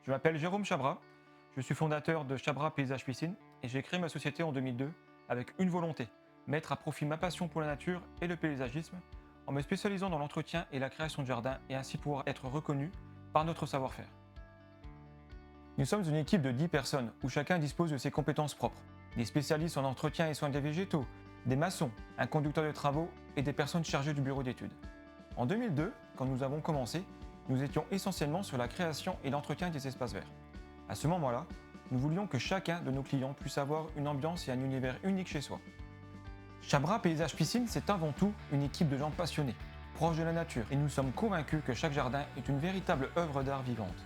Je m'appelle Jérôme Chabra, je suis fondateur de Chabra Paysage Piscine et j'ai créé ma société en 2002 avec une volonté, mettre à profit ma passion pour la nature et le paysagisme en me spécialisant dans l'entretien et la création de jardins et ainsi pouvoir être reconnu par notre savoir-faire. Nous sommes une équipe de 10 personnes où chacun dispose de ses compétences propres, des spécialistes en entretien et soins des végétaux, des maçons, un conducteur de travaux et des personnes chargées du bureau d'études. En 2002, quand nous avons commencé, nous étions essentiellement sur la création et l'entretien des espaces verts. À ce moment-là, nous voulions que chacun de nos clients puisse avoir une ambiance et un univers unique chez soi. Chabra Paysage Piscine, c'est avant tout une équipe de gens passionnés, proches de la nature, et nous sommes convaincus que chaque jardin est une véritable œuvre d'art vivante.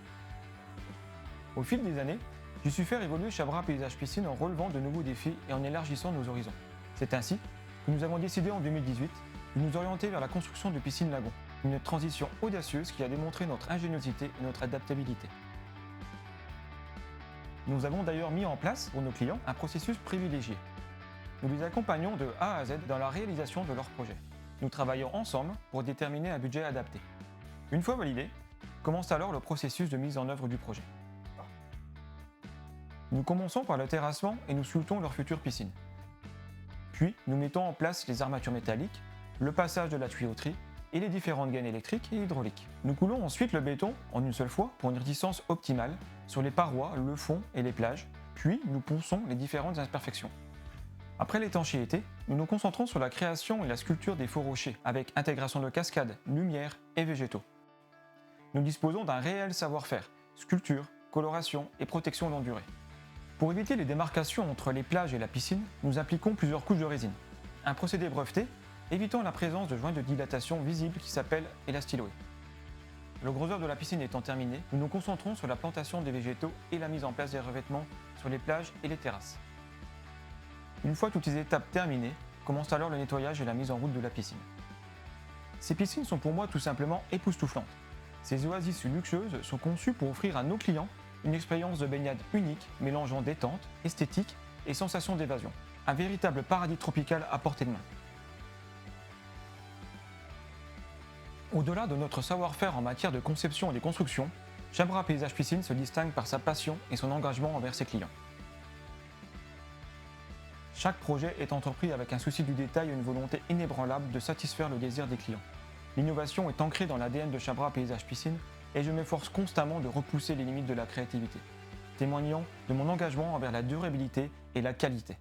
Au fil des années, j'ai su faire évoluer Chabra Paysage Piscine en relevant de nouveaux défis et en élargissant nos horizons. C'est ainsi que nous avons décidé en 2018 de nous orienter vers la construction de piscines lagons, une transition audacieuse qui a démontré notre ingéniosité et notre adaptabilité. Nous avons d'ailleurs mis en place pour nos clients un processus privilégié. Nous les accompagnons de A à Z dans la réalisation de leurs projets. Nous travaillons ensemble pour déterminer un budget adapté. Une fois validé, commence alors le processus de mise en œuvre du projet. Nous commençons par le terrassement et nous sculptons leur future piscine. Puis, nous mettons en place les armatures métalliques, le passage de la tuyauterie et les différentes gaines électriques et hydrauliques. Nous coulons ensuite le béton en une seule fois pour une résistance optimale sur les parois, le fond et les plages, puis nous ponçons les différentes imperfections. Après l'étanchéité, nous nous concentrons sur la création et la sculpture des faux rochers avec intégration de cascades, lumière et végétaux. Nous disposons d'un réel savoir-faire, sculpture, coloration et protection longue durée. Pour éviter les démarcations entre les plages et la piscine, nous appliquons plusieurs couches de résine. Un procédé breveté, évitant la présence de joints de dilatation visibles qui s'appellent élastiloés. Le gros œuvre de la piscine étant terminé, nous nous concentrons sur la plantation des végétaux et la mise en place des revêtements sur les plages et les terrasses. Une fois toutes ces étapes terminées, commence alors le nettoyage et la mise en route de la piscine. Ces piscines sont pour moi tout simplement époustouflantes. Ces oasis luxueuses sont conçues pour offrir à nos clients une expérience de baignade unique mélangeant détente, esthétique et sensation d'évasion. Un véritable paradis tropical à portée de main. Au-delà de notre savoir-faire en matière de conception et de construction, Chabra Paysage Piscine se distingue par sa passion et son engagement envers ses clients. Chaque projet est entrepris avec un souci du détail et une volonté inébranlable de satisfaire le désir des clients. L'innovation est ancrée dans l'ADN de Chabra Paysage Piscine et je m'efforce constamment de repousser les limites de la créativité, témoignant de mon engagement envers la durabilité et la qualité.